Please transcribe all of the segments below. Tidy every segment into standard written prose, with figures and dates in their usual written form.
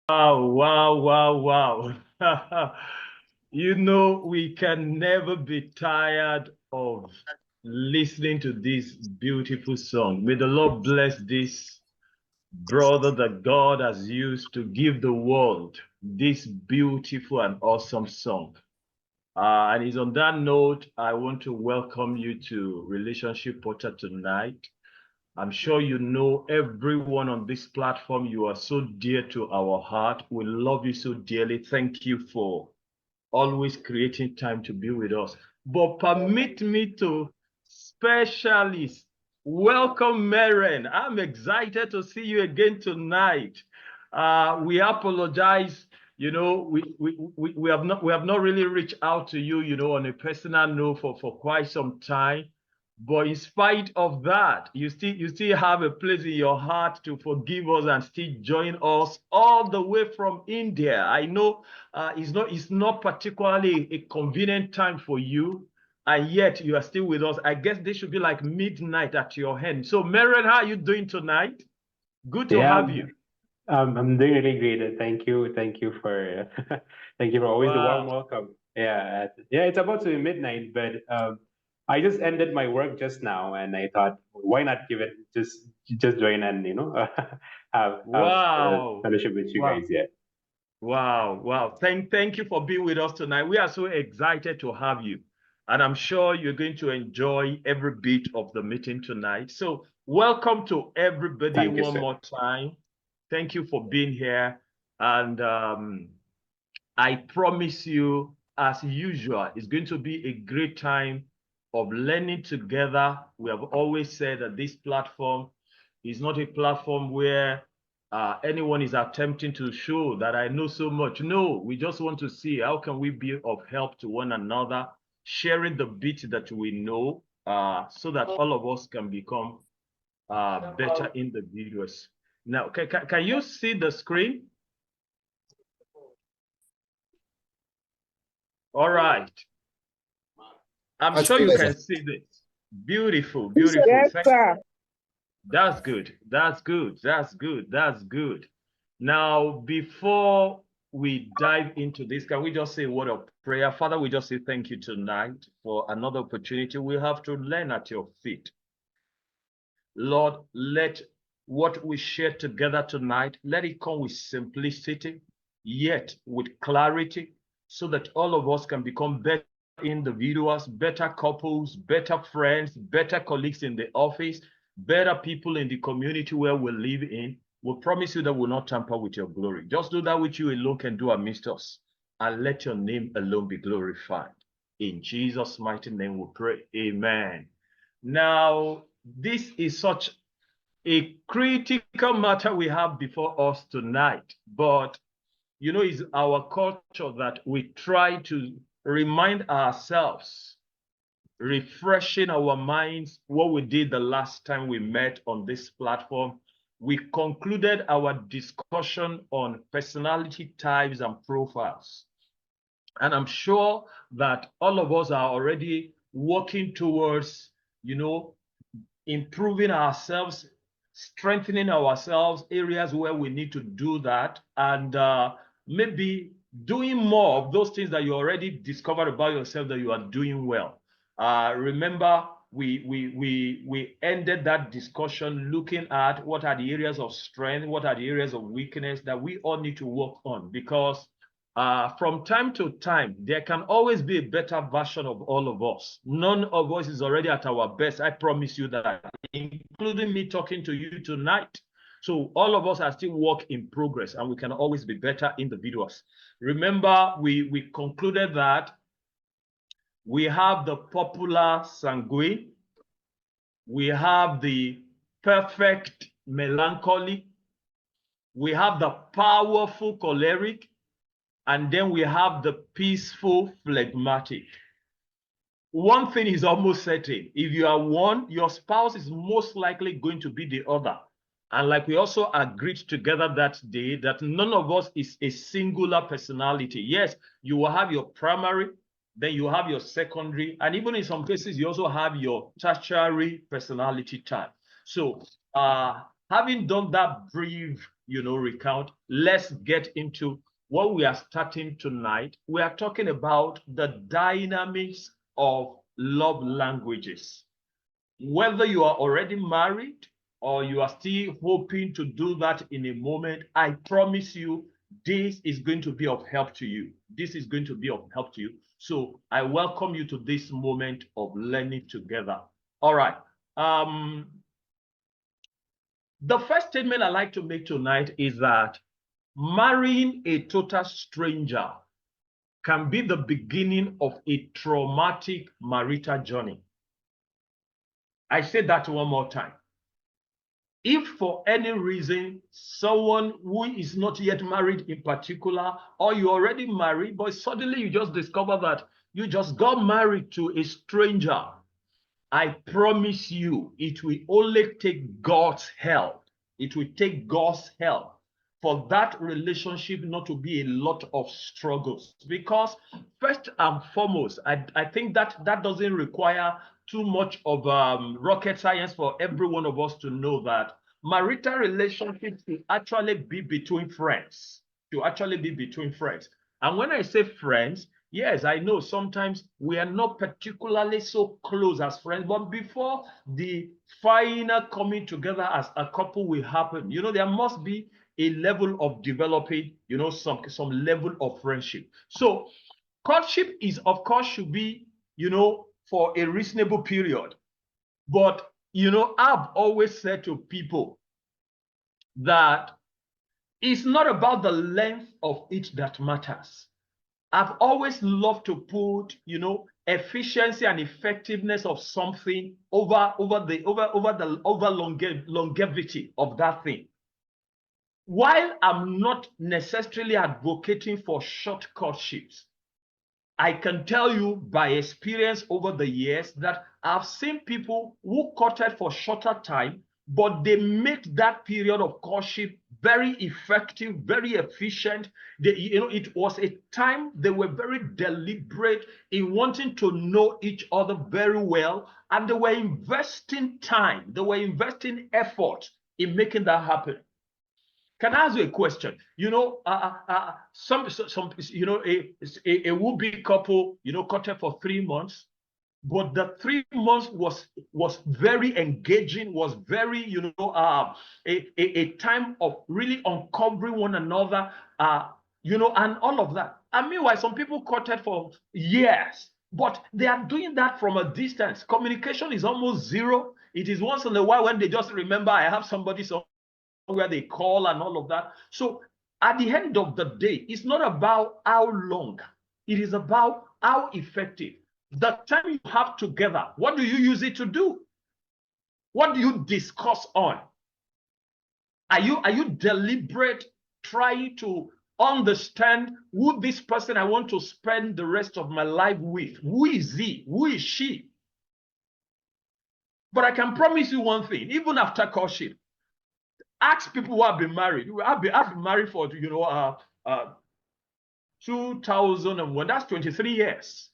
Wow. You know, we can never be tired of listening to this beautiful song. May the Lord bless this brother that God has used to give the world this beautiful and awesome song. And it's on that note, I want to welcome you to Relationship Portal tonight. I'm sure you know everyone on this platform. You are so dear to our heart. We love you so dearly. Thank you for always creating time to be with us. But permit me to specialist welcome Maren. I'm excited to see you again tonight. We apologize. You know, we have not really reached out to you, you know, on a personal note for quite some time. But in spite of that, you still have a place in your heart to forgive us and still join us all the way from India. I know it's not particularly a convenient time for you, and yet you are still with us. I guess this should be like midnight at your end. So, Maren, how are you doing tonight? Good to Yeah, have you. I'm doing really great. Thank you for thank you for always the warm Wow. welcome. Yeah, it's about to be midnight, but I just ended my work just now, and I thought, why not give it just join and have Wow. fellowship with you Wow. guys. Yeah, Wow. Thank you for being with us tonight. We are so excited to have you. And I'm sure you're going to enjoy every bit of the meeting tonight. So, welcome to everybody thank you, one sir. more time. Thank you for being here. And I promise you, as usual, it's going to be a great time of learning together. We have always said that this platform is not a platform where anyone is attempting to show that I know so much. No, we just want to see how can we be of help to one another, sharing the bit that we know, so that all of us can become better individuals. Now, can you see the screen? All right. I'm I sure see you that. can see this. Beautiful. Yes, sir. That's good. That's good. Now, before we dive into this, can we just say a word of prayer? Father, we just say thank you tonight for another opportunity we have to learn at your feet. Lord, let what we share together tonight, let it come with simplicity, yet with clarity, so that all of us can become better individuals, better couples, better friends, better colleagues in the office, better people in the community where we live in. We promise you that we'll not tamper with your glory. Just do that which you alone can do amidst us, and let your name alone be glorified. In Jesus' mighty name we pray. Amen. Now, this is such a critical matter we have before us tonight, but you know, it's our culture that we try to remind ourselves, refreshing our minds what we did the last time we met on this platform. We concluded our discussion on personality types and profiles. And I'm sure that all of us are already working towards, you know, improving ourselves, strengthening ourselves, areas where we need to do that, and maybe doing more of those things that you already discovered about yourself that you are doing well. Remember, we ended that discussion looking at what are the areas of strength, what are the areas of weakness that we all need to work on, because from time to time, there can always be a better version of all of us. None of us is already at our best. I promise you that, including me talking to you tonight. So all of us are still work in progress, and we can always be better individuals. Remember, we concluded that we have the popular sanguine, we have the perfect melancholy, we have the powerful choleric, and then we have the peaceful phlegmatic. One thing is almost certain. If you are one, your spouse is most likely going to be the other. And like we also agreed together that day, that none of us is a singular personality. Yes, you will have your primary, then you have your secondary, and even in some cases, you also have your tertiary personality type. So having done that brief recount. Let's get into what we are starting tonight. We are talking about the dynamics of love languages. Whether you are already married or you are still hoping to do that in a moment, I promise you, this is going to be of help to you. This is going to be of help to you. So I welcome you to this moment of learning together. All right. The first statement I like to make tonight is that marrying a total stranger can be the beginning of a traumatic marital journey. I say that one more time. If for any reason someone who is not yet married in particular, or you're already married, but suddenly you just discover that you just got married to a stranger, I promise you, it will only take God's help. It will take God's help for that relationship not to be a lot of struggles. Because first and foremost, I think that doesn't require too much of rocket science for every one of us to know that marital relationships should actually be between friends. To actually be between friends. And when I say friends, yes, I know sometimes we are not particularly so close as friends, but before the final coming together as a couple will happen, there must be a level of developing, some level of friendship. So courtship is, of course, should be, for a reasonable period. But, I've always said to people that it's not about the length of it that matters. I've always loved to put, efficiency and effectiveness of something over longevity of that thing. While I'm not necessarily advocating for short courtships, I can tell you by experience over the years that I've seen people who courted for shorter time, but they make that period of courtship very effective, very efficient. It was a time they were very deliberate in wanting to know each other very well, and they were investing time, they were investing effort in making that happen. Can I ask you a question? A would-be couple, courted for 3 months, but the 3 months was very engaging, was very, a time of really uncovering one another, and all of that. And meanwhile, some people courted for years, but they are doing that from a distance. Communication is almost zero. It is once in a while when they just remember, I have somebody where they call and all of that. So at the end of the day, it's not about how long, it is about how effective. The time you have together, what do you use it to do? What do you discuss on? Are you deliberate, trying to understand who this person I want to spend the rest of my life with? Who is he? Who is she? But I can promise you one thing, even after courtship, ask people who have been married. I've been married for 2001. That's 23 years.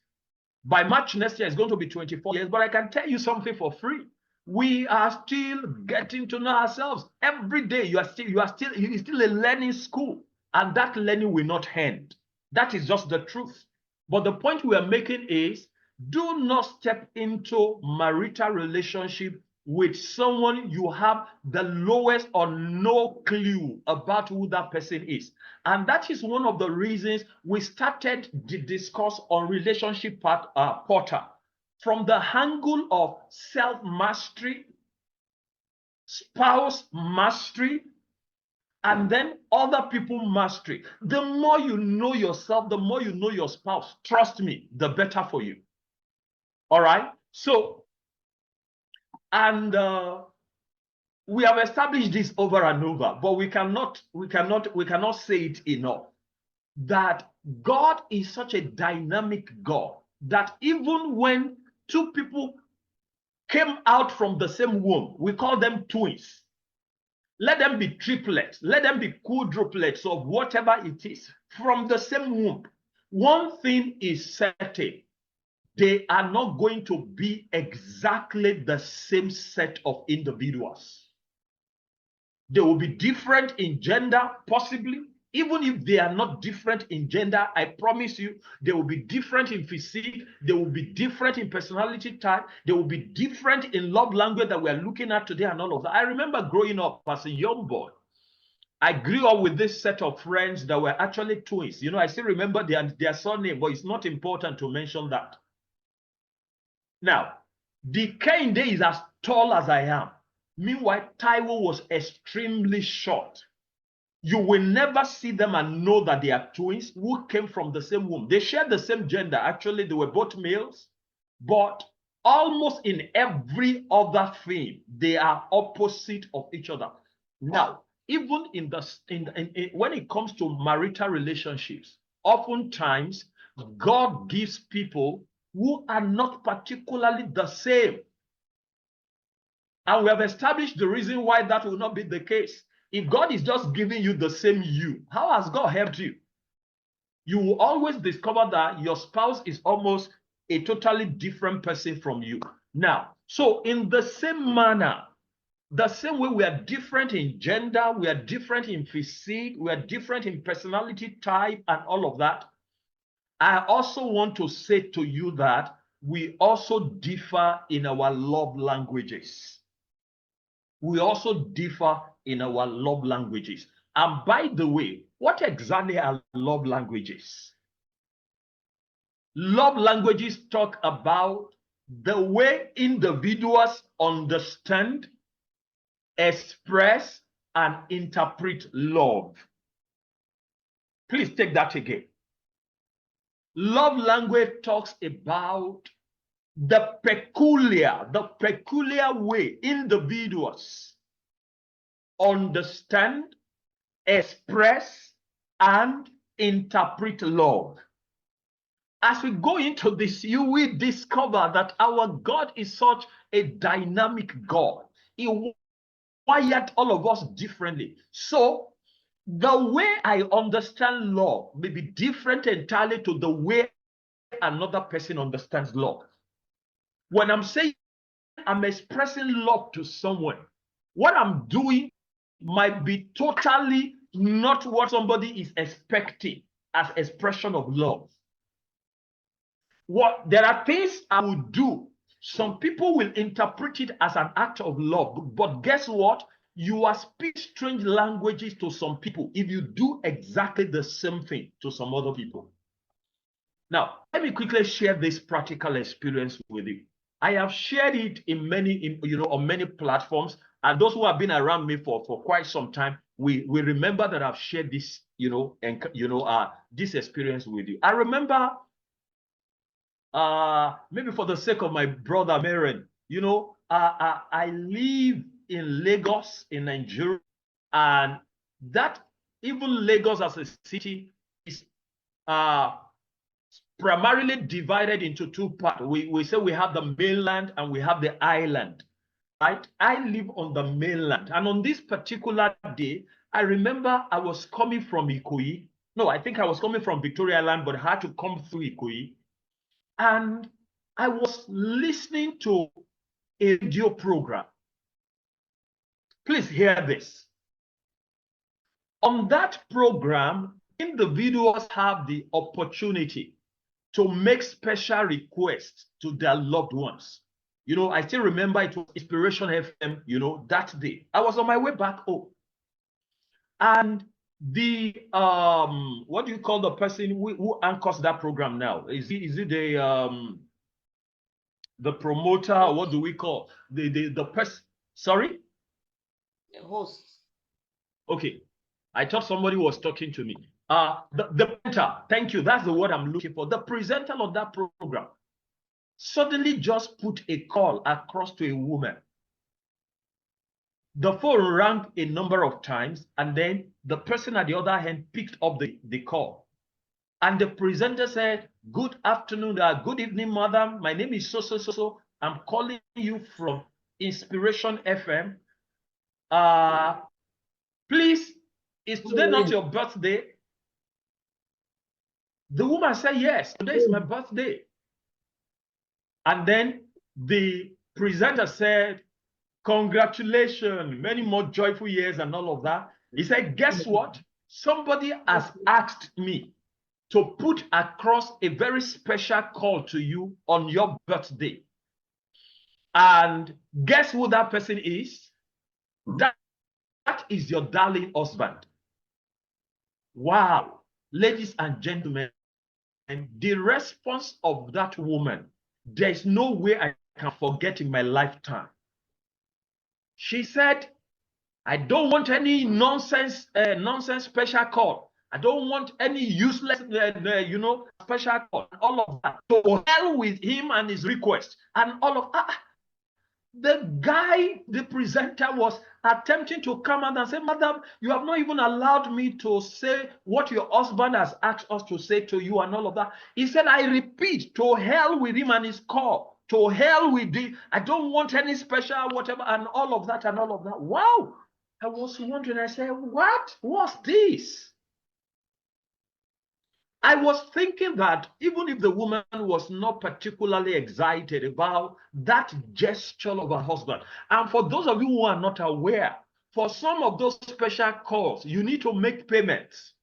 By March next year, it's going to be 24 years. But I can tell you something for free. We are still getting to know ourselves. Every day, you are still a learning school, and that learning will not end. That is just the truth. But the point we are making is, do not step into marital relationship with someone you have the lowest or no clue about who that person is. And that is one of the reasons we started the discourse on relationship portal from the angle of self-mastery, spouse mastery, and then other people mastery. The more you know yourself, the more you know your spouse, trust me, the better for you. All right? So, and we have established this over and over, but we cannot say it enough, that God is such a dynamic God that even when two people came out from the same womb, we call them twins. Let them be triplets, let them be quadruplets of whatever it is from the same womb. One thing is certain, they are not going to be exactly the same set of individuals. They will be different in gender, possibly. Even if they are not different in gender, I promise you, they will be different in physique, they will be different in personality type, they will be different in love language that we are looking at today and all of that. I remember growing up as a young boy. I grew up with this set of friends that were actually twins. You know, I still remember their surname, but it's not important to mention that. Now, the Kehinde is as tall as I am. Meanwhile, Taiwo was extremely short. You will never see them and know that they are twins who came from the same womb. They shared the same gender. Actually, they were both males, but almost in every other thing, they are opposite of each other. Now, even when it comes to marital relationships, oftentimes God gives people who are not particularly the same. And we have established the reason why that will not be the case. If God is just giving you the same you, how has God helped you? You will always discover that your spouse is almost a totally different person from you. Now, so in the same manner, the same way we are different in gender, we are different in physique, we are different in personality type and all of that, I also want to say to you that we also differ in our love languages. We also differ in our love languages. And by the way, what exactly are love languages? Love languages talk about the way individuals understand, express, and interpret love. Please take that again. Love language talks about the peculiar way individuals understand, express, and interpret love. As we go into this, you will discover that our God is such a dynamic God. He wired all of us differently. So the way I understand love may be different entirely to the way another person understands love. When I'm saying I'm expressing love to someone, what I'm doing might be totally not what somebody is expecting as expression of love. There are things I will do. Some people will interpret it as an act of love, but guess what? You are speaking strange languages to some people if you do exactly the same thing to some other people. Now, let me quickly share this practical experience with you. I have shared it on many platforms, and those who have been around me for quite some time, we remember that I've shared this, this experience with you. I remember, maybe for the sake of my brother Maren, I live in Lagos in Nigeria, and that even Lagos as a city is primarily divided into two parts. We say we have the mainland and we have the island, right? I live on the mainland, and on this particular day, I remember I was coming from Ikoyi. No, I think I was coming from Victoria Island, but I had to come through Ikoyi. And I was listening to a radio program. Please hear this. On that program, individuals have the opportunity to make special requests to their loved ones. I still remember it was Inspiration FM, that day. I was on my way back home. And the what do you call the person who anchors that program now? Is it the promoter? What do we call the person? Sorry? The host. Okay. I thought somebody was talking to me. The presenter, thank you. That's the word I'm looking for. The presenter of that program suddenly just put a call across to a woman. The phone rang a number of times, and then the person at the other hand picked up the call. And the presenter said, "Good afternoon, good evening, madam. My name is so. I'm calling you from Inspiration FM. Please, is today not your birthday?" The woman said, "Yes, today is my birthday." And then the presenter said, Congratulations, many more joyful years and all of that. He said, guess what? Somebody has asked me to put across a very special call to you on your birthday. And guess who that person is? That is your darling husband. Wow. Ladies and gentlemen, the response of that woman, there's no way I can forget in my lifetime. She said, I don't want any nonsense special call. I don't want any useless, special call. All of that. To hell with him and his request. And all of that. The guy, the presenter, was attempting to come out and say, Madam, you have not even allowed me to say what your husband has asked us to say to you and all of that. He said, I repeat, to hell with him and his call. To hell with him. I don't want any special whatever and all of that and all of that. Wow. I was wondering, I said, what was this? I was thinking that even if the woman was not particularly excited about that gesture of her husband, and for those of you who are not aware, for some of those special calls, you need to make payments.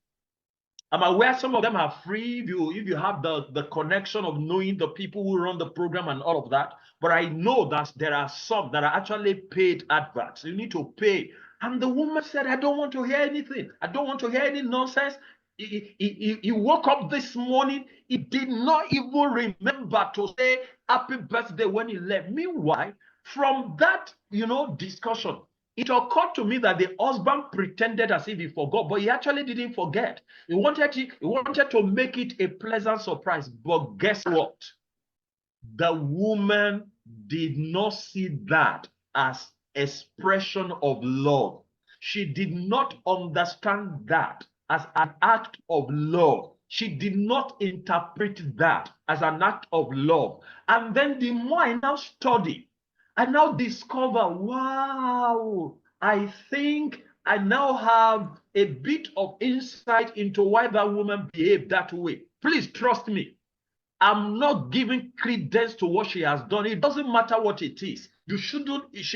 I'm aware some of them are free if you have the connection of knowing the people who run the program and all of that. But I know that there are some that are actually paid adverts. You need to pay. And the woman said, I don't want to hear anything. I don't want to hear any nonsense. He woke up this morning. He did not even remember to say happy birthday when he left. Meanwhile, from that, discussion, it occurred to me that the husband pretended as if he forgot, but he actually didn't forget. He wanted to make it a pleasant surprise. But guess what? The woman did not see that as expression of love. She did not understand that as an act of love. She did not interpret that as an act of love. And then the more I now study, I now discover, wow, I think I now have a bit of insight into why that woman behaved that way. Please trust me. I'm not giving credence to what she has done. It doesn't matter what it is. She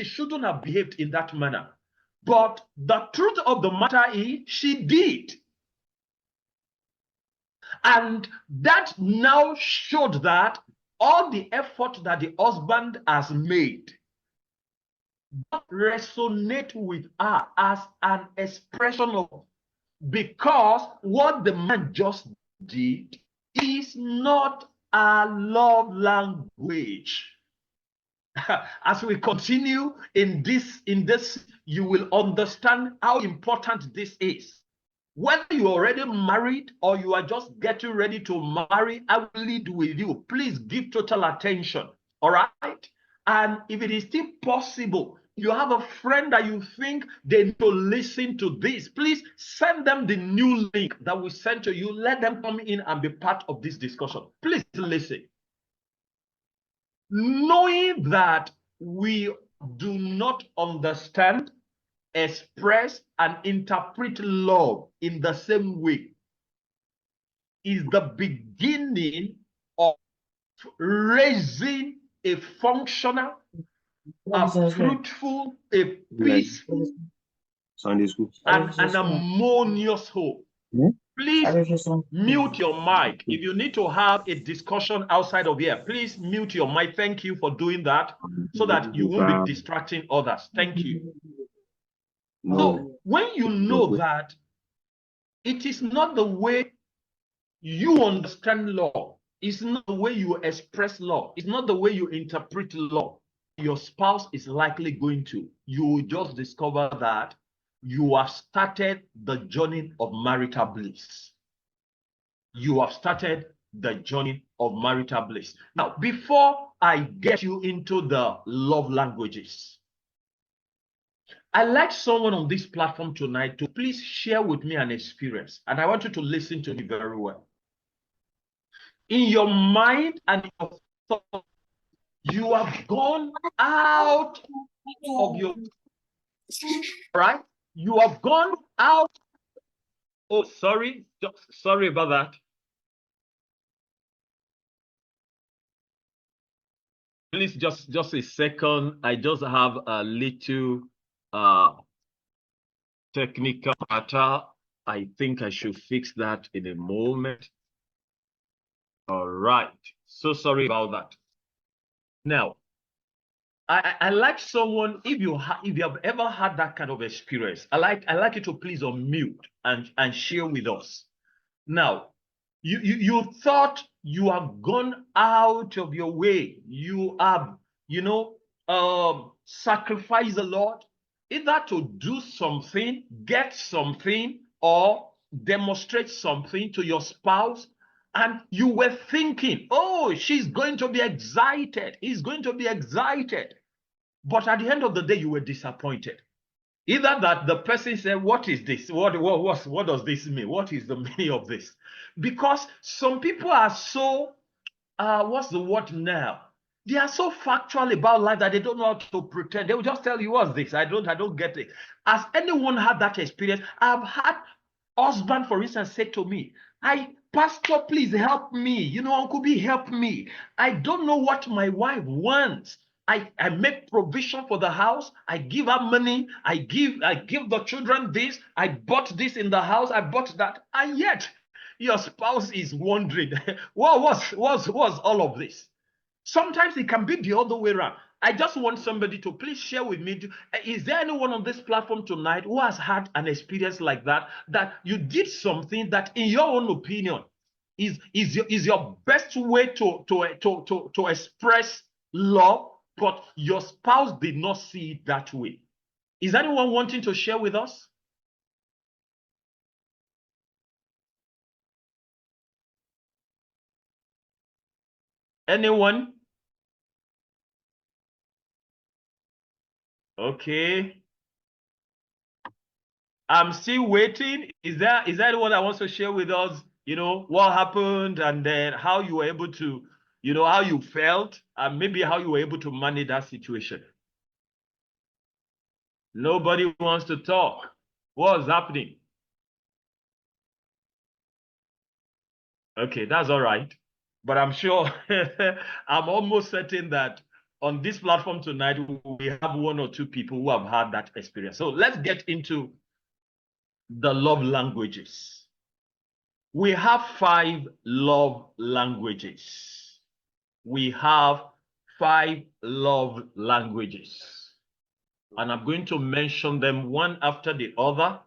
shouldn't have behaved in that manner. But the truth of the matter is, she did. And that now showed that all the effort that the husband has made resonate with her as an expression of, because what the man just did is not a love language. As we continue in this, you will understand how important this is. Whether you're already married or you are just getting ready to marry, I will lead with you. Please give total attention. All right? And if it is still possible, you have a friend that you think they need to listen to this, please send them the new link that we sent to you. Let them come in and be part of this discussion. Please listen. Knowing that we do not understand, express, and interpret love in the same way is the beginning of raising a functional, a fruitful, a peaceful, Sunday school. and an harmonious home. Please mute your mic. If you need to have a discussion outside of here, please mute your mic. Thank you for doing that so that you won't be distracting others. Thank you. So when you know that it is not the way you understand law, it's not the way you express law, it's not the way you interpret law, your spouse is likely going to, you will just discover that you have started the journey of marital bliss. You have started the journey of marital bliss. Now, before I get you into the love languages, I'd like someone on this platform tonight to please share with me an experience. And I want you to listen to me very well. In your mind and your thought, you have gone out of your, right? You have gone out. Oh, sorry. Sorry about that. Please just a second. I just have a little technical matter. I think I should fix that in a moment. All right. So sorry about that. Now, I like someone, if you have ever had that kind of experience, I like you to please unmute and share with us. Now, you thought you have gone out of your way. You have, sacrificed the Lord, either to do something, get something, or demonstrate something to your spouse. And you were thinking, oh, she's going to be excited. He's going to be excited. But at the end of the day, you were disappointed. Either that the person said, what is this? What does this mean? What is the meaning of this? Because some people are so, what's the word now? They are so factual about life that they don't know how to pretend. They will just tell you, what's this? I don't get it. Has anyone had that experience? I've had husband, for instance, say to me, Pastor, please help me. Uncle B, help me. I don't know what my wife wants. I make provision for the house. I give her money. I give the children this. I bought this in the house. I bought that. And yet, your spouse is wondering, what's all of this? Sometimes it can be the other way around. I just want somebody to please share with me. Is there anyone on this platform tonight who has had an experience like that you did something that, in your own opinion, is your best way to express love, but your spouse did not see it that way? Is anyone wanting to share with us? Anyone? Okay. I'm still waiting. Is there anyone that wants to share with us, what happened, and then how you were able to, how you felt, and maybe how you were able to manage that situation? Nobody wants to talk. What's happening? Okay, that's all right. But I'm sure, I'm almost certain that on this platform tonight, we have one or two people who have had that experience. So let's get into the love languages. We have 5 love languages. We have 5 love languages. And I'm going to mention them one after the other.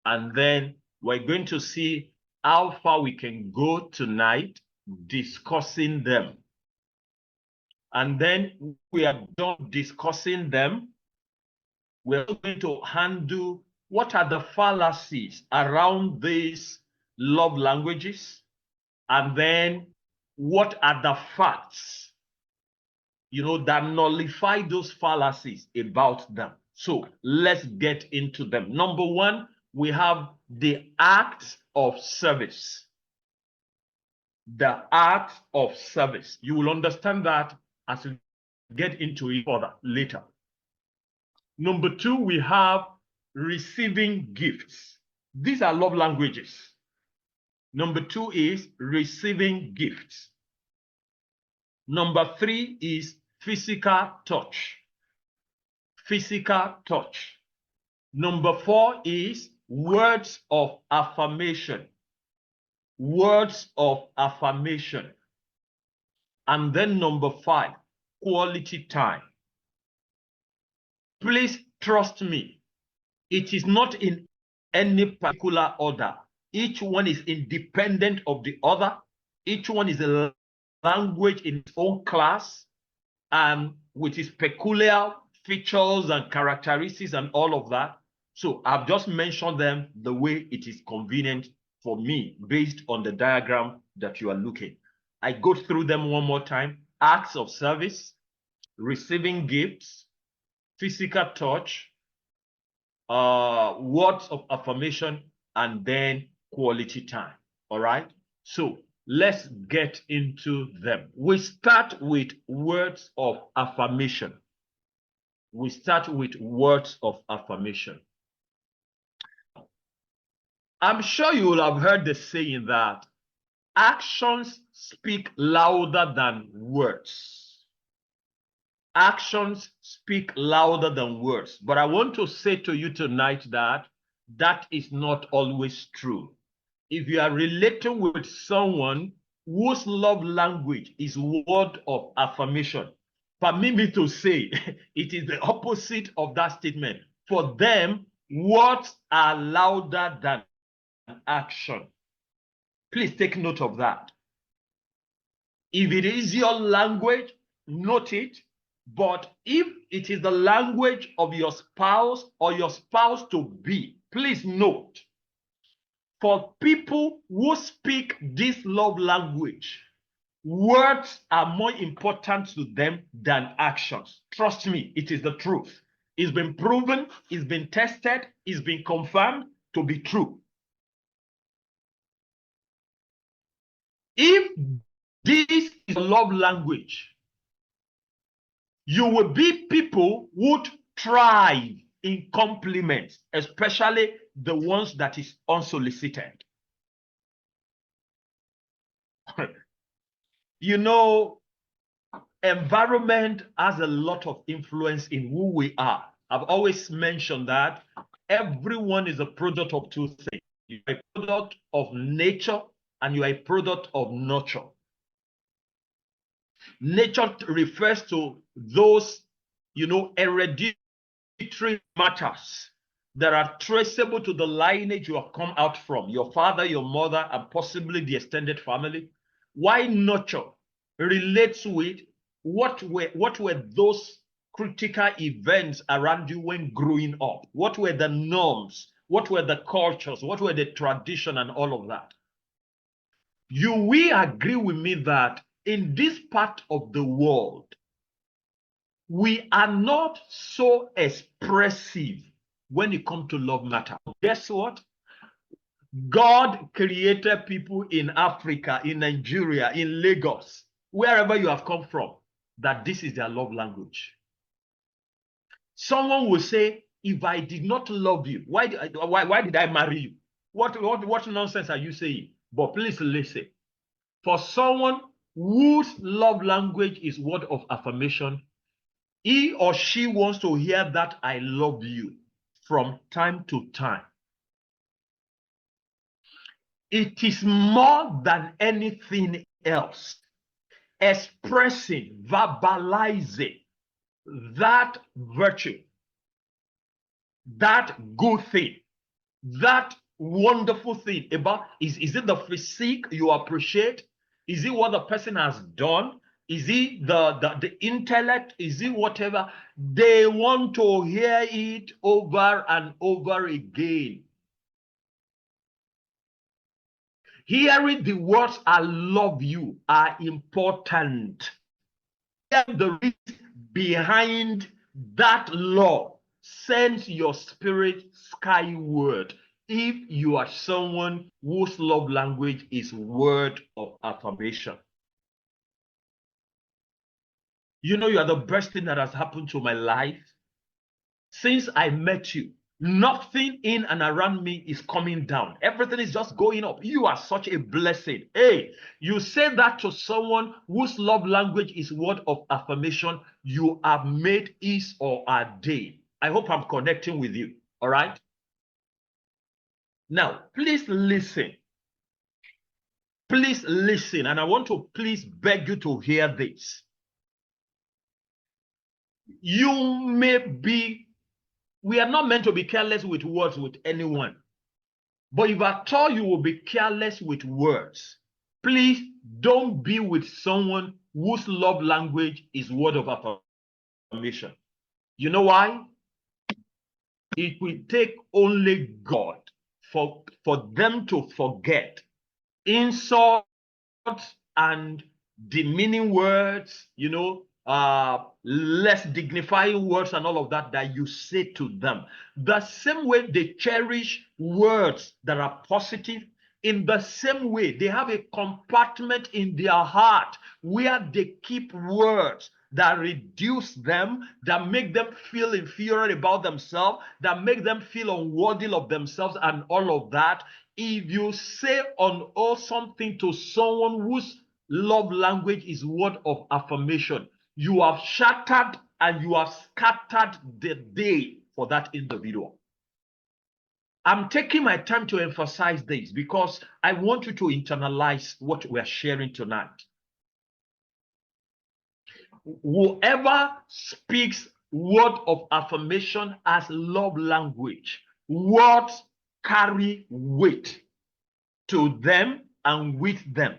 And then we're going to see how far we can go tonight discussing them. And then we are done discussing them. We're going to handle what are the fallacies around these love languages, and then what are the facts, that nullify those fallacies about them. So let's get into them. Number 1, we have the act of service. The act of service. You will understand that as we get into it further later. Number 2, we have receiving gifts. These are love languages. Number 2 is receiving gifts. Number 3 is physical touch. Physical touch. Number 4 is words of affirmation. Words of affirmation. And then number 5, quality time. Please trust me. It is not in any particular order. Each one is independent of the other. Each one is a language in its own class, and with its peculiar features and characteristics and all of that. So I've just mentioned them the way it is convenient for me based on the diagram that you are looking. I go through them one more time. Acts of service, receiving gifts, physical touch, words of affirmation, and then quality time. All right? So let's get into them. We start with words of affirmation. We start with words of affirmation. I'm sure you will have heard the saying that actions speak louder than words. Actions speak louder than words. But I want to say to you tonight that that is not always true. If you are relating with someone whose love language is word of affirmation, permit me to say it is the opposite of that statement. For them, words are louder than action. Please take note of that. If it is your language, note it. But if it is the language of your spouse or your spouse to be, please note, for people who speak this love language, words are more important to them than actions. Trust me, it is the truth. It's been proven, it's been tested, it's been confirmed to be true. If this is love language, you will be people who would thrive in compliments, especially the ones that is unsolicited. You know, environment has a lot of influence in who we are. I've always mentioned that everyone is a product of two things. You are a product of nature and you are a product of nurture. Nature refers to those, hereditary matters that are traceable to the lineage you have come out from, your father, your mother, and possibly the extended family. Why nurture relates with what were those critical events around you when growing up? What were the norms? What were the cultures? What were the tradition and all of that? You will agree with me that in this part of the world, we are not so expressive when it comes to love matter. Guess what? God created people in Africa, in Nigeria, in Lagos, wherever you have come from, that this is their love language. Someone will say, if I did not love you, why did I marry you? What nonsense are you saying? But please listen. For someone whose love language is word of affirmation, he or she wants to hear that I love you from time to time. It is more than anything else expressing, verbalizing that virtue, that good thing, that wonderful thing about, is it the physique you appreciate? Is it what the person has done? Is it the intellect? Is it whatever? They want to hear it over and over again. Hearing the words "I love you" are important. The reason behind that law sends your spirit skyward if you are someone whose love language is word of affirmation. You know, you are the best thing that has happened to my life. Since I met you, nothing in and around me is coming down. Everything is just going up. You are such a blessing. Hey, you say that to someone whose love language is word of affirmation, you have made his or her day. I hope I'm connecting with you. All right? Now, please listen. Please listen. And I want to please beg you to hear this. We are not meant to be careless with words with anyone. But if at all you will be careless with words, please don't be with someone whose love language is word of affirmation. You know why? It will take only God for them to forget insults and demeaning words, less dignifying words and all of that you say to them. The same way they cherish words that are positive, in the same way they have a compartment in their heart where they keep words that reduce them, that make them feel inferior about themselves, that make them feel unworthy of themselves and all of that. If you say something to someone whose love language is word of affirmation, you have shattered and you have scattered the day for that individual. I'm taking my time to emphasize this because I want you to internalize what we're sharing tonight. Whoever speaks word of affirmation as love language, words carry weight to them and with them.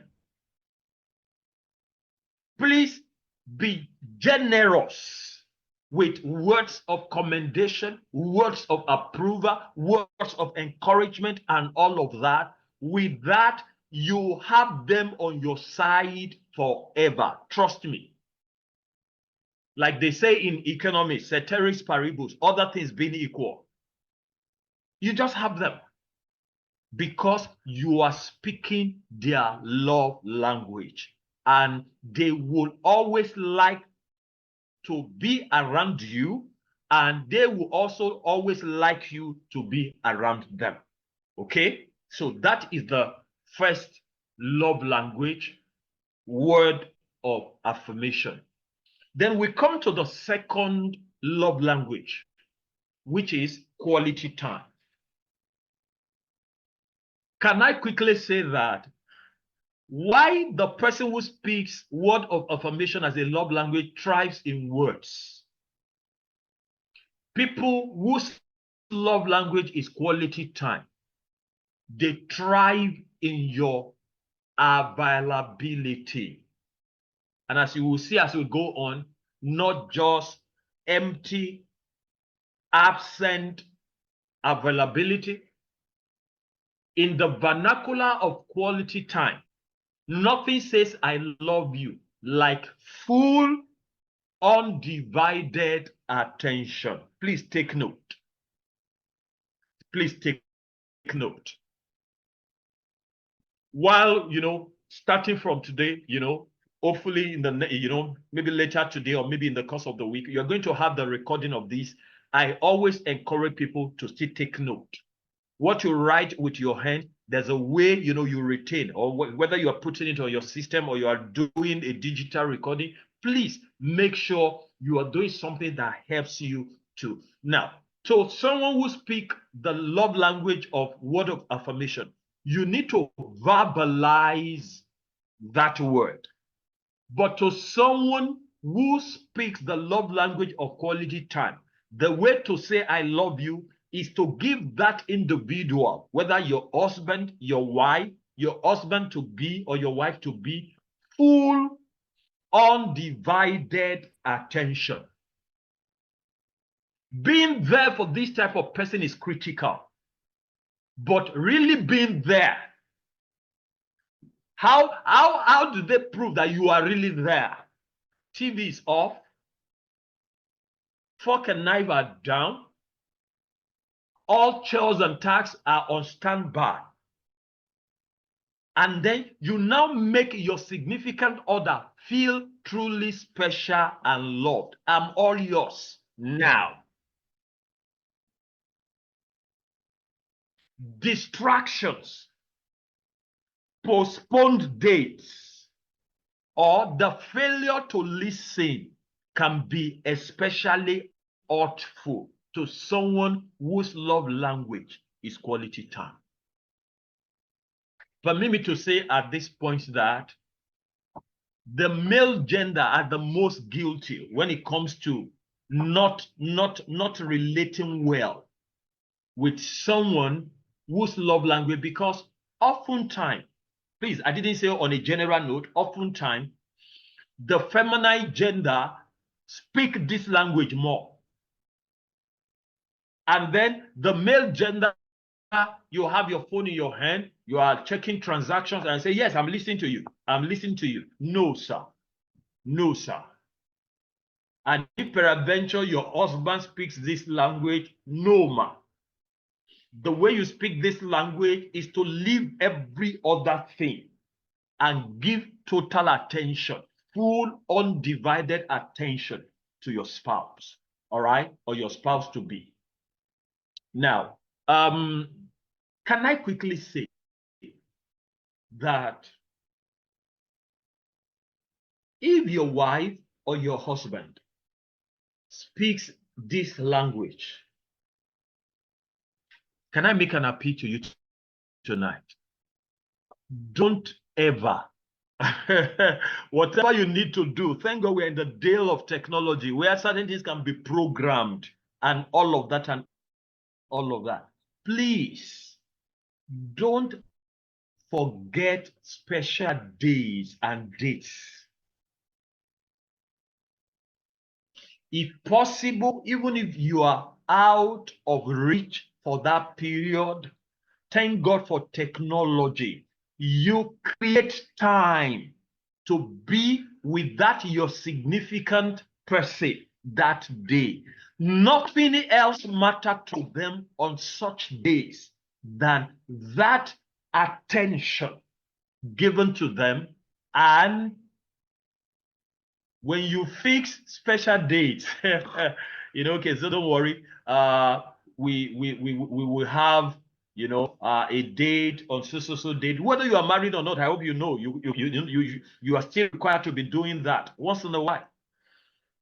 Please be generous with words of commendation, words of approval, words of encouragement, and all of that. With that, you have them on your side forever. Trust me. Like they say in economics, ceteris paribus, other things being equal. You just have them because you are speaking their love language. And they will always like to be around you, and they will also always like you to be around them. Okay? So that is the first love language, word of affirmation. Then we come to the second love language, which is quality time. Can I quickly say that why the person who speaks word of affirmation as a love language thrives in words? People whose love language is quality time, they thrive in your availability. And as you will see as we go on, not just empty, absent availability. In the vernacular of quality time, nothing says I love you like full, undivided attention. Please take note. Please take note. While, starting from today, hopefully in the, maybe later today or maybe in the course of the week, you're going to have the recording of this. I always encourage people to still take note. What you write with your hand, there's a way, you retain, or whether you are putting it on your system or you are doing a digital recording, please make sure you are doing something that helps you too. Now, to someone who speaks the love language of word of affirmation, you need to verbalize that word. But to someone who speaks the love language of quality time, the way to say I love you is to give that individual, whether your husband, your wife, your husband to be or your wife to be, full, undivided attention. Being there for this type of person is critical. But really being there, how do they prove that you are really there? TV is off, fork and knife are down, all chores and tasks are on standby. And then you now make your significant other feel truly special and loved. I'm all yours now. Distractions, postponed dates, or the failure to listen can be especially hurtful to someone whose love language is quality time. Permit me to say at this point that the male gender are the most guilty when it comes to not relating well with someone whose love language, because oftentimes, please, I didn't say on a general note, oftentimes the feminine gender speak this language more. And then the male gender, you have your phone in your hand, you are checking transactions and say, yes, I'm listening to you. I'm listening to you. No, sir. No, sir. And if peradventure your husband speaks this language, no, ma. The way you speak this language is to leave every other thing and give total attention, full, undivided attention to your spouse, all right, or your spouse to be. Now, can I quickly say that if your wife or your husband speaks this language, can I make an appeal to you tonight? Don't ever, whatever you need to do, thank God we're in the day of technology where certain things can be programmed and all of that and all of that. Please don't forget special days and dates. If possible, even if you are out of reach for that period, thank God for technology. You create time to be with that your significant person that day. Nothing else matters to them on such days than that attention given to them. And when you fix special dates, okay, so don't worry. We will have a date on so date. Whether you are married or not, I hope you know you are still required to be doing that once in a while.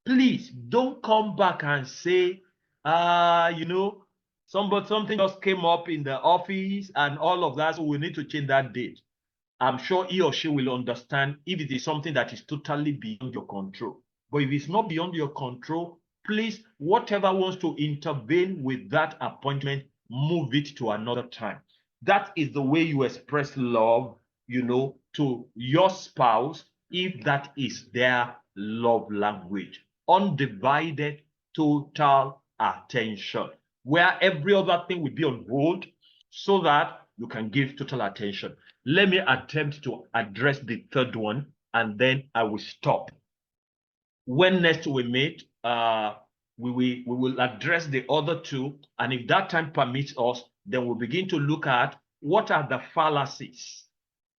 Please don't come back and say, something just came up in the office and all of that, so we need to change that date. I'm sure he or she will understand if it is something that is totally beyond your control. But if it's not beyond your control, please, whatever wants to intervene with that appointment, move it to another time. That is the way you express love, to your spouse, if that is their love language. Undivided, total attention, where every other thing will be on hold so that you can give total attention. Let me attempt to address the third one, and then I will stop. When next we meet, we will address the other two, and if that time permits us, then we'll begin to look at what are the fallacies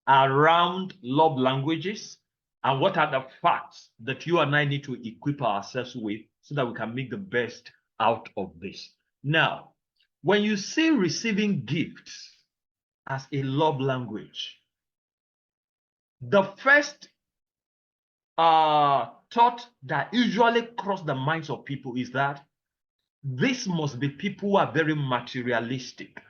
around love languages, and what are the facts that you and I need to equip ourselves with so that we can make the best out of this. Now, when you see receiving gifts as a love language, the first thought that usually crosses the minds of people is that this must be people who are very materialistic.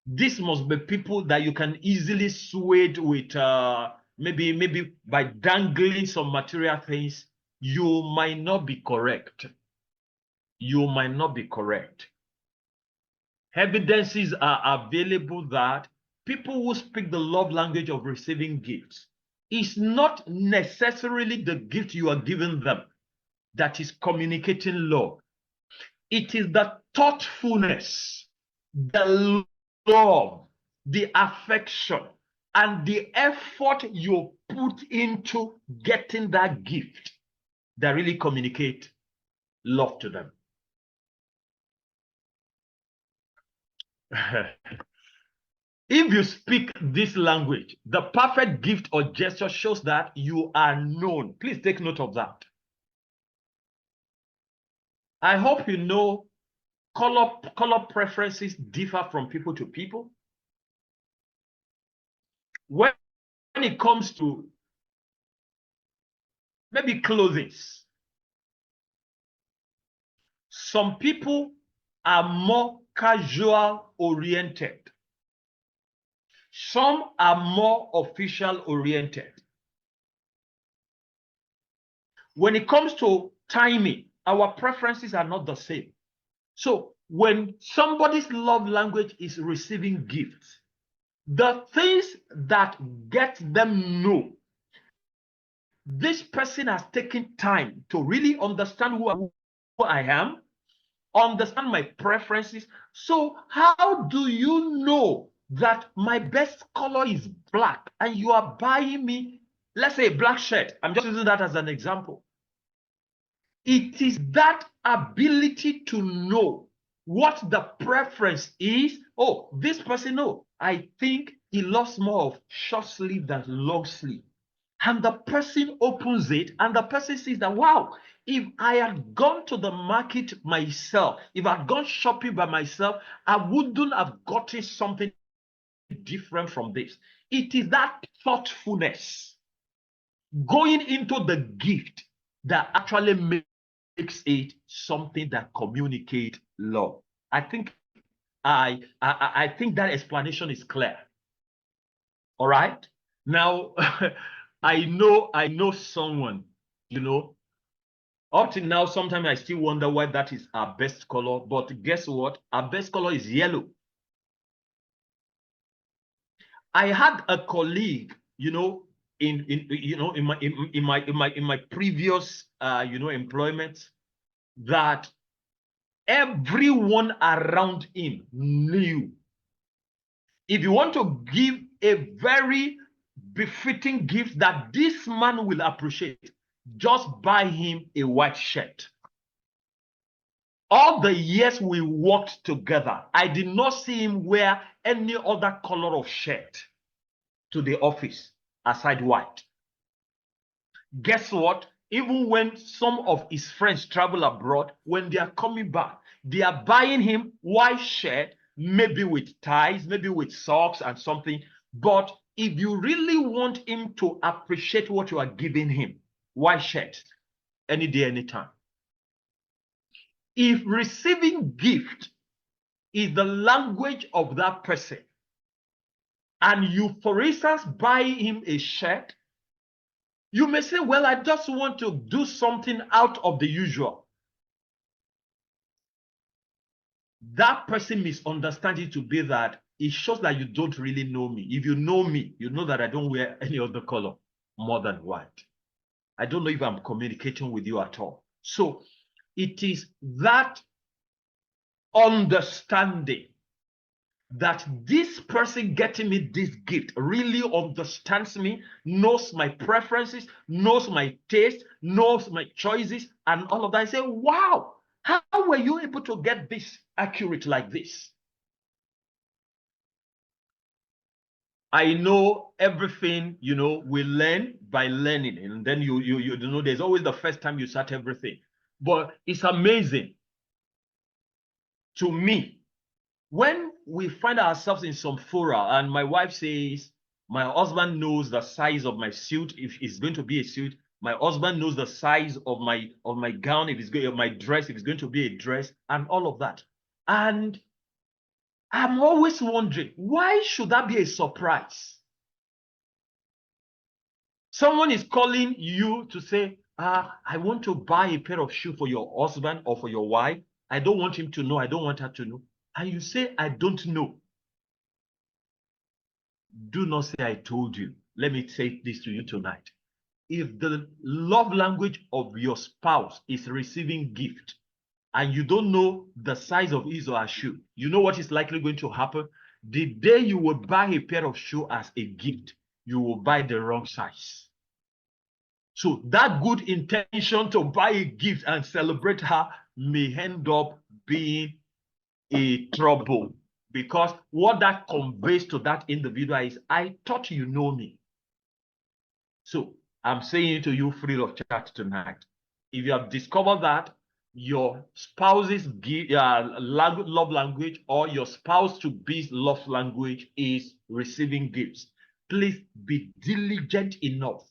This must be people that you can easily sway with, maybe by dangling some material things. You might not be correct. You might not be correct. Evidences are available that people who speak the love language of receiving gifts is not necessarily the gift you are giving them that is communicating love. It is the thoughtfulness, the love, the affection, and the effort you put into getting that gift that really communicate love to them. If you speak this language, the perfect gift or gesture shows that you are known. Please take note of that. I hope you know color preferences differ from people to people. When it comes to maybe clothing, some people are more casual oriented. Some are more official oriented. When it comes to timing, our preferences are not the same. So when somebody's love language is receiving gifts, the things that get them know this person has taken time to really understand who I am, understand my preferences. So how do you know that my best color is black and you are buying me, let's say, a black shirt? I'm just using that as an example. It is that ability to know what the preference is. Oh, this person, no, I think he loves more of short sleeve than long sleeve. And the person opens it and the person says that, wow, if I had gone to the market myself, if I had gone shopping by myself, I wouldn't have gotten something different from this. It is that thoughtfulness going into the gift that actually makes it something that communicates love. I think I think that explanation is clear. All right. Now, I know someone, you know, up till now, sometimes I still wonder why that is our best color. But guess what? Our best color is yellow. I had a colleague, you know, in my previous employment, that everyone around him knew. If you want to give a very befitting gift that this man will appreciate, just buy him a white shirt. All the years we worked together, I did not see him wear any other color of shirt to the office aside white. Guess what? Even when some of his friends travel abroad, when they are coming back, they are buying him white shirt, maybe with ties, maybe with socks and something. But if you really want him to appreciate what you are giving him, white shirt, any day, anytime. If receiving gift is the language of that person, and you, for instance, buy him a shirt, you may say, well, I just want to do something out of the usual. That person misunderstands it to be that it shows that you don't really know me. If you know me, you know that I don't wear any other color more than white. I don't know if I'm communicating with you at all. So it is that understanding that this person getting me this gift really understands me, knows my preferences, knows my taste, knows my choices, and all of that. I say, wow, how were you able to get this accurate like this? I know everything, you know, we learn by learning, and then you know there's always the first time you start everything. But it's amazing to me when we find ourselves in some fora and my wife says, my husband knows the size of my suit, if it's going to be a suit. My husband knows the size of my gown, if it's going to be my dress, if it's going to be a dress, and all of that. And I'm always wondering, why should that be a surprise? Someone is calling you to say, I want to buy a pair of shoes for your husband or for your wife. I don't want him to know. I don't want her to know. And you say, I don't know. Do not say I told you. Let me say this to you tonight. If the love language of your spouse is receiving gift and you don't know the size of his or her shoe, you know what is likely going to happen? The day you will buy a pair of shoes as a gift, you will buy the wrong size. So that good intention to buy a gift and celebrate her may end up being a trouble, because what that conveys to that individual is, I thought you know me. So I'm saying to you free of charge tonight, if you have discovered that your spouse's love language or your spouse to be's love language is receiving gifts, please be diligent enough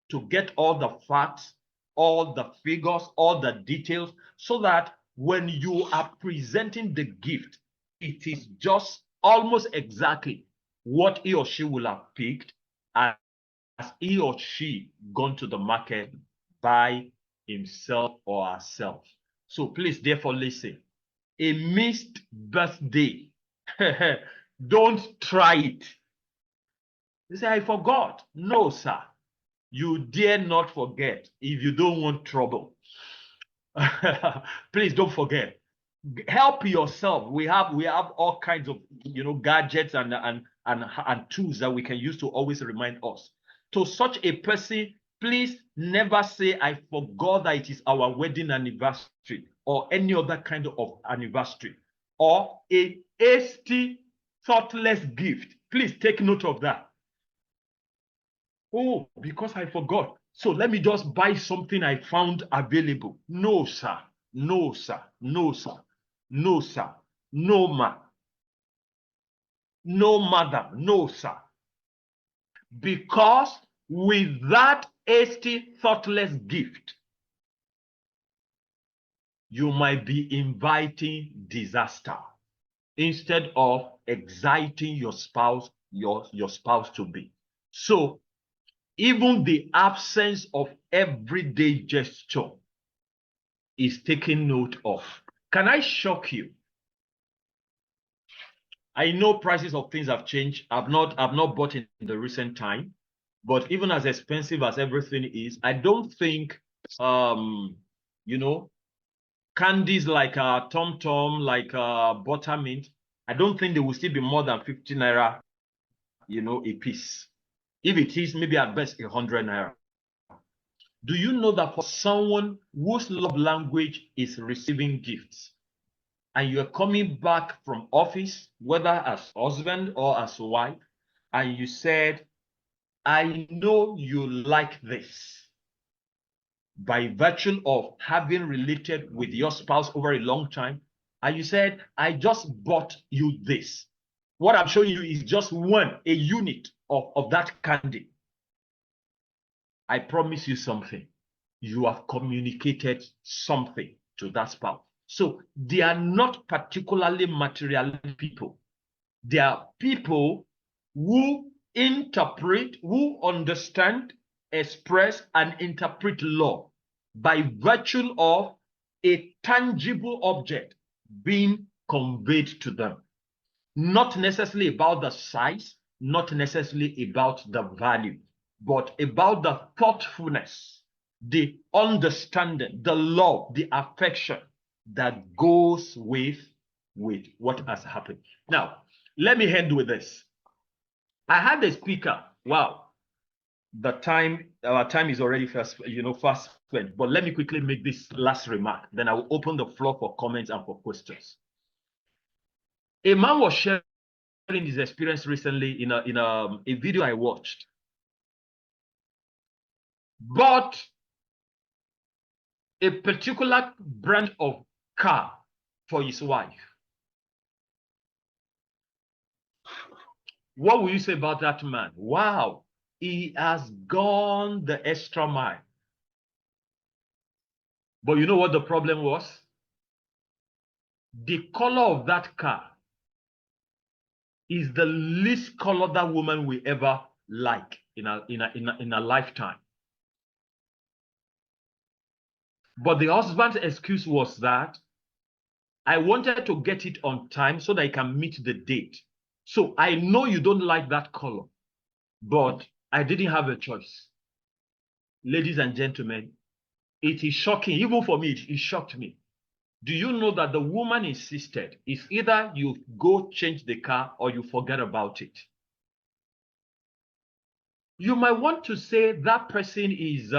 to get all the facts, all the figures, all the details, so that when you are presenting the gift, it is just almost exactly what he or she will have picked as he or she gone to the market by himself or herself. So please, therefore, listen. A missed birthday, don't try it. You say, I forgot. No, sir. You dare not forget if you don't want trouble. Please don't forget. Help yourself. We have all kinds of gadgets and tools that we can use to always remind us. To such a person, please never say, I forgot that it is our wedding anniversary or any other kind of anniversary, or a hasty, thoughtless gift. Please take note of that. Oh, because I forgot, so let me just buy something I found available. No, sir. No, sir. No, sir. No, sir. No, ma. No, madam. No, sir. Because with that hasty, thoughtless gift, you might be inviting disaster instead of exciting your spouse, your spouse to be. So even the absence of everyday gesture is taken note of. Can I shock you? I know prices of things have changed. I've not bought in the recent time, but even as expensive as everything is, I don't think you know, candies like Tom Tom, like Buttermint, I don't think they will still be more than 50 naira, you know, a piece. If it is, maybe at best 100 naira. Do you know that for someone whose love language is receiving gifts, and you're coming back from office, whether as husband or as wife, and you said, I know you like this, by virtue of having related with your spouse over a long time, and you said, I just bought you this. What I'm showing you is just a unit of that candy. I promise you something. You have communicated something to that spouse. So they are not particularly materialistic people. They are people who interpret, who understand, express, and interpret love by virtue of a tangible object being conveyed to them. Not necessarily about the size, not necessarily about the value, but about the thoughtfulness, the understanding, the love, the affection that goes with what has happened. Now, let me end with this. I had a speaker. Wow, our time is already fast spent. But let me quickly make this last remark. Then I will open the floor for comments and for questions. A man was sharing his experience recently in a video I watched. Bought a particular brand of car for his wife. What will you say about that man? Wow, he has gone the extra mile. But you know what the problem was? The color of that car is the least color that woman will ever like in a lifetime. But the husband's excuse was that I wanted to get it on time so that I can meet the date. So I know you don't like that color, but I didn't have a choice. Ladies and gentlemen, it is shocking. Even for me, it shocked me. Do you know that the woman insisted it's either you go change the car or you forget about it? You might want to say that person is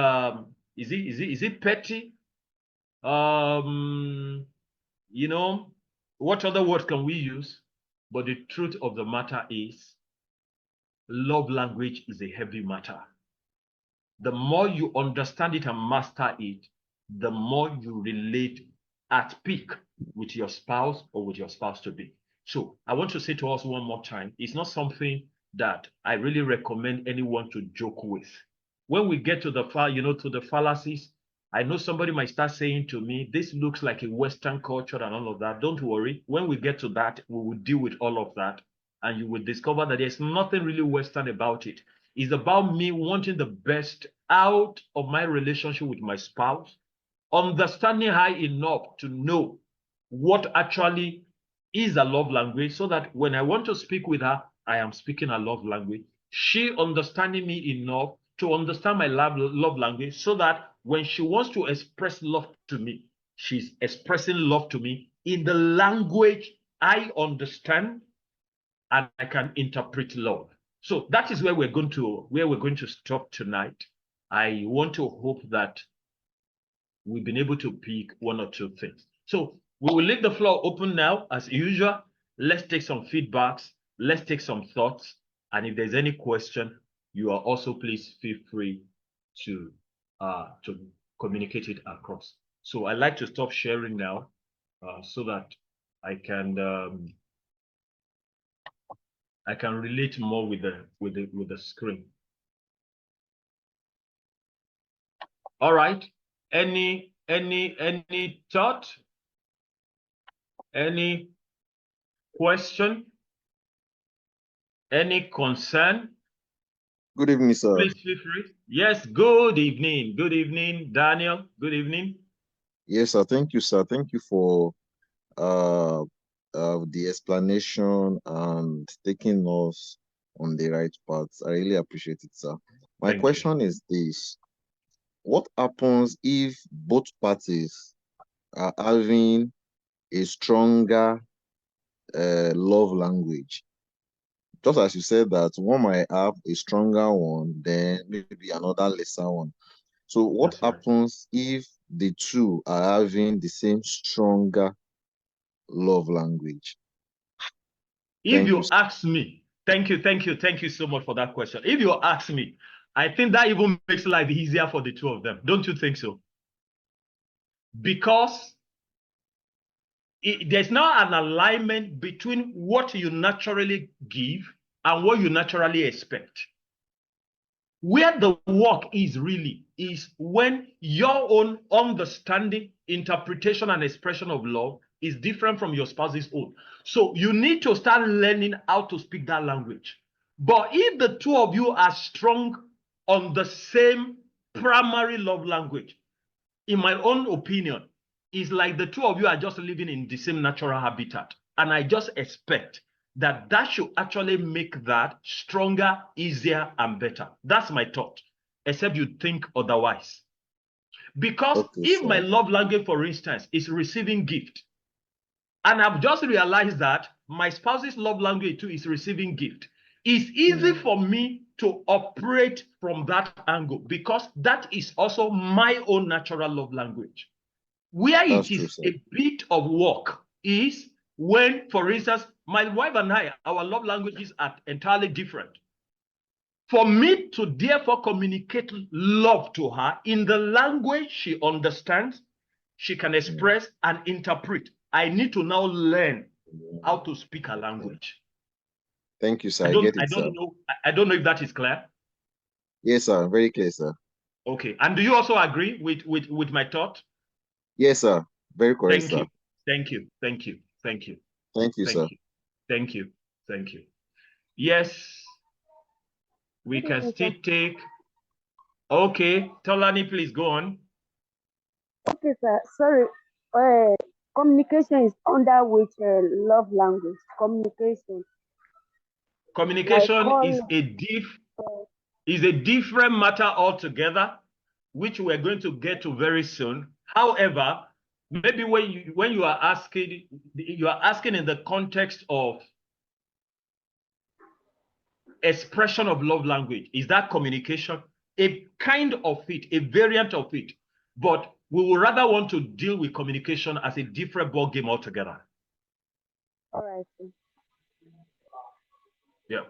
he petty? You know, what other words can we use? But the truth of the matter is, love language is a heavy matter. The more you understand it and master it, the more you relate at peak with your spouse or with your spouse to be. So I want to say to us one more time, it's not something that I really recommend anyone to joke with. When we get to the to the fallacies, I know somebody might start saying to me, this looks like a Western culture and all of that. Don't worry. When we get to that, we will deal with all of that. And you will discover that there's nothing really Western about it. It's about me wanting the best out of my relationship with my spouse, understanding her enough to know what actually is a love language, so that when I want to speak with her, I am speaking a love language. She understanding me enough to understand my love language, so that when she wants to express love to me, she's expressing love to me in the language I understand and I can interpret love. So that is where we're going to stop tonight. I want to hope that we've been able to pick one or two things. So we will leave the floor open now, as usual. Let's take some feedbacks. Let's take some thoughts. And if there's any question, you are also please feel free to communicate it across. So I'd like to stop sharing now, so that I can relate more with the screen. All right. Any Any thought? Any question? Any concern? Good evening, sir. Please feel free. Yes, good evening. Good evening, Daniel. Good evening. Yes, sir. Thank you, sir. Thank you for the explanation and taking us on the right path. I really appreciate it, sir. My Thank you. question is this: what happens if both parties are having a stronger love language? Just as you said that one might have a stronger one, then maybe another lesser one. So what That's right. happens if the two are having the same stronger love language? If you ask me, thank you so much for that question. If you ask me, I think that even makes life easier for the two of them. Don't you think so? Because there's now an alignment between what you naturally give and what you naturally expect. Where the work is really is when your own understanding, interpretation, and expression of love is different from your spouse's own. So you need to start learning how to speak that language. But if the two of you are strong on the same primary love language, in my own opinion, it's like the two of you are just living in the same natural habitat. And I just expect that should actually make that stronger, easier, and better. That's my thought, except you think otherwise. Because if my love language, for instance, is receiving gift, and I've just realized that my spouse's love language too is receiving gift, it's easy for me to operate from that angle because that is also my own natural love language. Where it is a bit of work is when, for instance, my wife and I, our love languages are entirely different. For me to therefore communicate love to her in the language she understands, she can express and interpret, I need to now learn how to speak her language. Thank you, sir. I get it, sir. I don't know if that is clear. Yes, sir. Very clear, sir. Okay. And do you also agree with my thought? Yes, sir. Very correct, sir. Thank you. Thank you. Thank you, sir. Thank you. Thank you. Yes, we can still take. Okay, Tolani, please go on. Okay, sir. Sorry. Communication is under which love language? Communication. Communication is a different matter altogether, which we're going to get to very soon. However, maybe when you are asking in the context of expression of love language. Is that communication? A kind of it, a variant of it. But we would rather want to deal with communication as a different ball game altogether. All right. Yeah.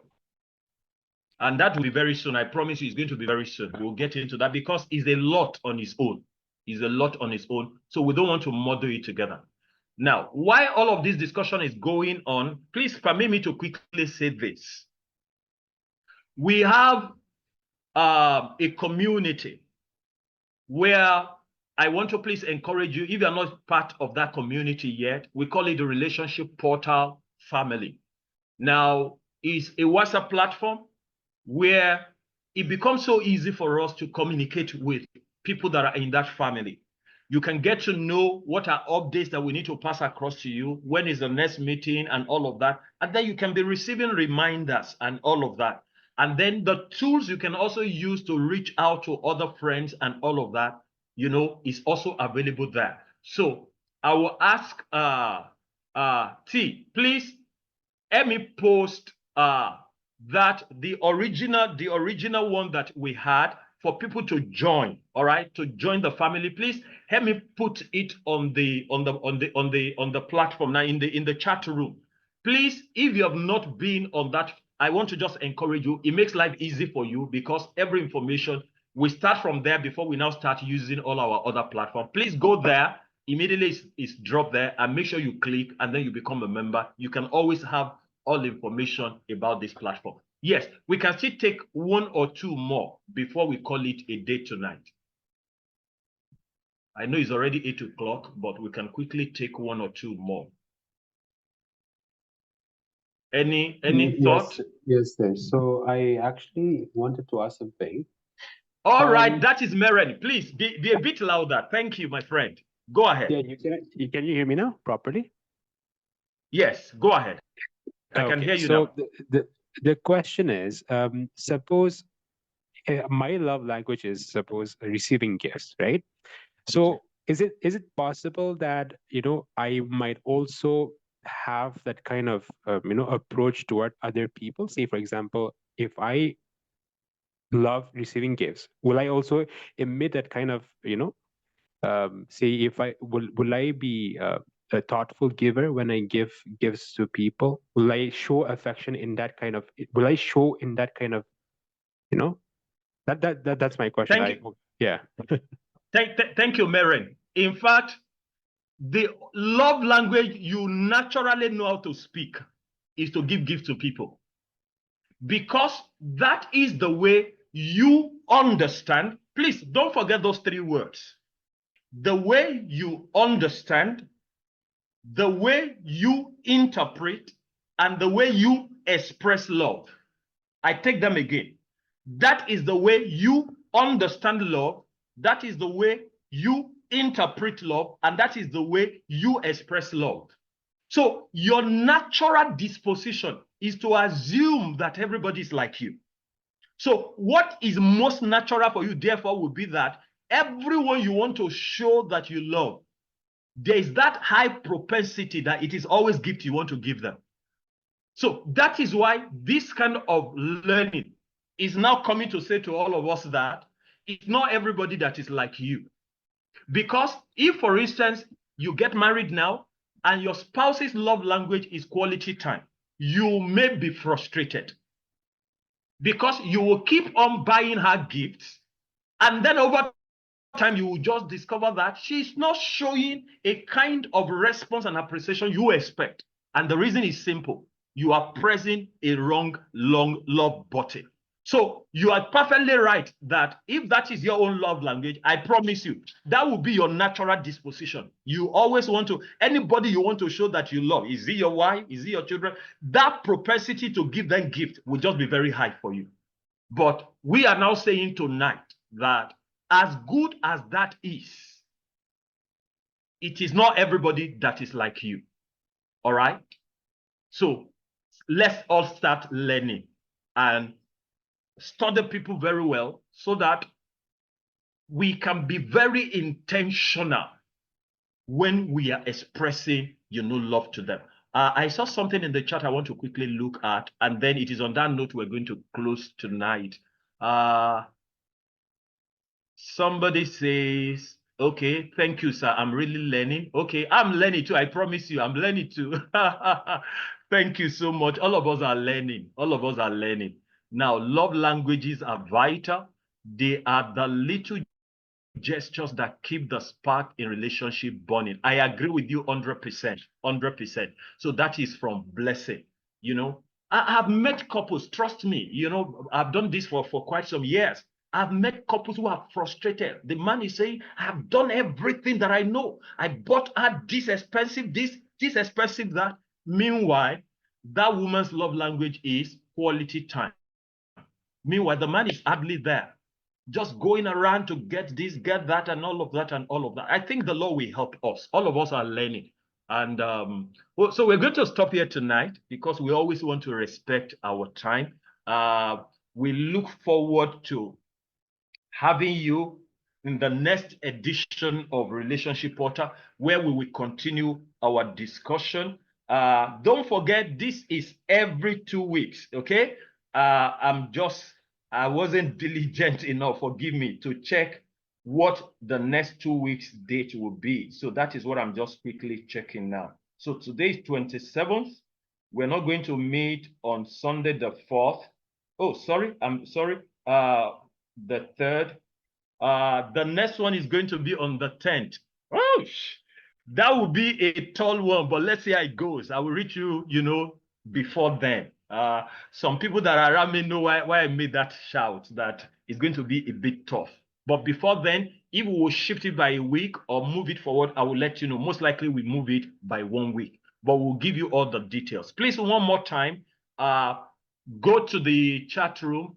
And that will be very soon. I promise you it's going to be very soon. We'll get into that because it's a lot on its own. It's a lot on its own. So we don't want to muddle it together. Now, while all of this discussion is going on, please permit me to quickly say this. We have a community where I want to please encourage you, if you're not part of that community yet, we call it the Relationship Portal Family. Now, it's a WhatsApp platform where it becomes so easy for us to communicate with people that are in that family. You can get to know what are updates that we need to pass across to you, when is the next meeting and all of that. And then you can be receiving reminders and all of that. And then the tools you can also use to reach out to other friends and all of that, is also available there. So I will ask T, please let me post that the original one that we had for people to join, all right, to join the family. Please help me put it on the platform now in the chat room. Please, if you have not been on that, I want to just encourage you. It makes life easy for you because every information we start from there before we now start using all our other platforms. Please go there. Immediately it's dropped there and make sure you click and then you become a member. You can always have all information about this platform. Yes, we can still take one or two more before we call it a day tonight. I know it's already 8 o'clock, but we can quickly take one or two more. Any thought? Yes, sir. So I actually wanted to ask something. All right, that is Meren. Please be a bit louder. Thank you, my friend. Go ahead. Yeah, can you hear me now properly? Yes, go ahead. I can hear you now. The question is, suppose my love language is suppose receiving gifts, right? So is it possible that I might also have that kind of approach toward other people? Say, for example, if I love receiving gifts, will I also emit that kind of say, if I will I be a thoughtful giver when I give gifts to people? Will I show affection in that kind of? Will I show in that kind of? That's my question. Thank you. Yeah. Thank you, Meren. In fact, the love language you naturally know how to speak is to give gifts to people, because that is the way you understand. Please don't forget those 3 words: the way you understand, the way you interpret, and the way you express love. I take them again. That is the way you understand love. That is the way you interpret love. And that is the way you express love. So your natural disposition is to assume that everybody is like you. So what is most natural for you, therefore, will be that everyone you want to show that you love, there is that high propensity that it is always gift you want to give them. So that is why this kind of learning is now coming to say to all of us that it's not everybody that is like you. Because if, for instance, you get married now and your spouse's love language is quality time, you may be frustrated because you will keep on buying her gifts, and then over time you will just discover that she's not showing a kind of response and appreciation you expect. And the reason is simple: you are pressing a wrong love button. So you are perfectly right that if that is your own love language, I promise you, that will be your natural disposition. You always want to, anybody you want to show that you love, is it your wife, is it your children, that propensity to give them gift will just be very high for you. But we are now saying tonight that as good as that is, it is not everybody that is like you. All right? So let's all start learning and study people very well so that we can be very intentional when we are expressing, love to them. I saw something in the chat I want to quickly look at, and then it is on that note we're going to close tonight. Somebody says, okay, thank you, sir. I'm really learning. Okay, I'm learning too. I promise you, I'm learning too. Thank you so much. All of us are learning. All of us are learning. Now, love languages are vital. They are the little gestures that keep the spark in relationship burning. I agree with you 100%. 100%. So that is from blessing. I've met couples, trust me, I've done this for quite some years. I've met couples who are frustrated. The man is saying, I've done everything that I know. I bought her this expensive, this expensive, that. Meanwhile, that woman's love language is quality time. Meanwhile, the man is hardly there, just going around to get this, get that, and all of that, and all of that. I think the Lord will help us. All of us are learning. And so we're going to stop here tonight because we always want to respect our time. We look forward to having you in the next edition of Relationship Portal, where we will continue our discussion. Don't forget, this is every 2 weeks, okay? I wasn't diligent enough, forgive me, to check what the next 2 weeks date will be. So that is what I'm just quickly checking now. So today is 27th. We're not going to meet on Sunday the 4th. Oh, sorry, I'm sorry. The 3rd. The next one is going to be on the 10th. Oh, that will be a tall one, but let's see how it goes. I will reach you, before then. Some people that are around me know why I made that shout, that it's going to be a bit tough. But before then, if we will shift it by a week or move it forward, I will let you know. Most likely we move it by 1 week, but we'll give you all the details. Please, one more time, go to the chat room,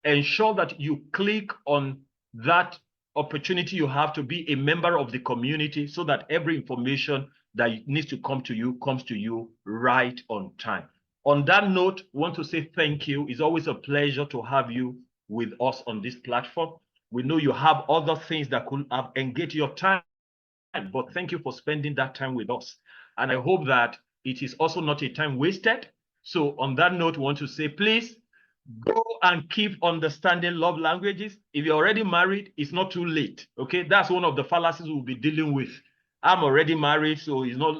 ensure that you click on that opportunity you have to be a member of the community so that every information that needs to come to you comes to you right on time. On that note, I want to say thank you. It's always a pleasure to have you with us on this platform. We know you have other things that could have engaged your time, but thank you for spending that time with us. And I hope that it is also not a time wasted. So on that note, we want to say, please go and keep understanding love languages. If you're already married, it's not too late. Okay, that's one of the fallacies we'll be dealing with. I'm already married, so it's no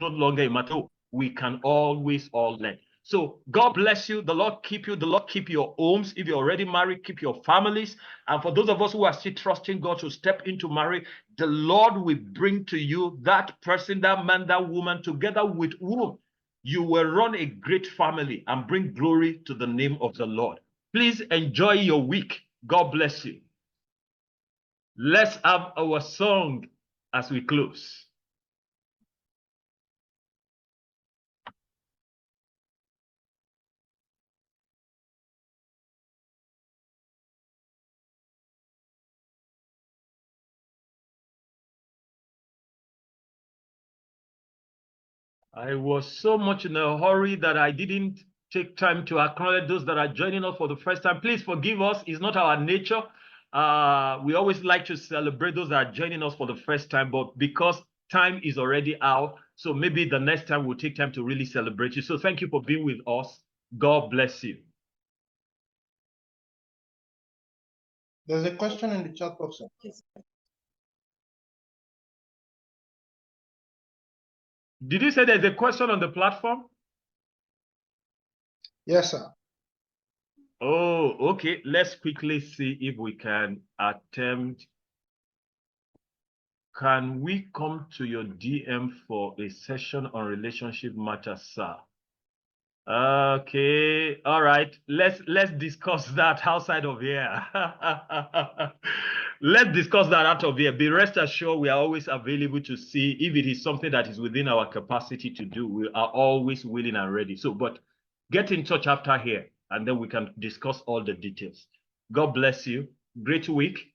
longer a matter. We can always all learn. So God bless you. The Lord keep you. The Lord keep your homes. If you're already married, keep your families. And for those of us who are still trusting God to step into marriage, the Lord will bring to you that person, that man, that woman, together with whom you will run a great family and bring glory to the name of the Lord. Please enjoy your week. God bless you. Let's have our song as we close. I was so much in a hurry that I didn't take time to acknowledge those that are joining us for the first time. Please forgive us. It's not our nature. We always like to celebrate those that are joining us for the first time, but because time is already out, so maybe the next time we'll take time to really celebrate you. So thank you for being with us. God bless you. There's a question in the chat box. Did you say there's a question on the platform? Yes, sir. Oh, okay. Let's quickly see if we can attempt. Can we come to your DM for a session on relationship matters, sir? Okay, all right. Let's discuss that outside of here. Let's discuss that out of here. Be rest assured, we are always available to see if it is something that is within our capacity to do. We are always willing and ready. So, but get in touch after here, and then we can discuss all the details. God bless you. Great week.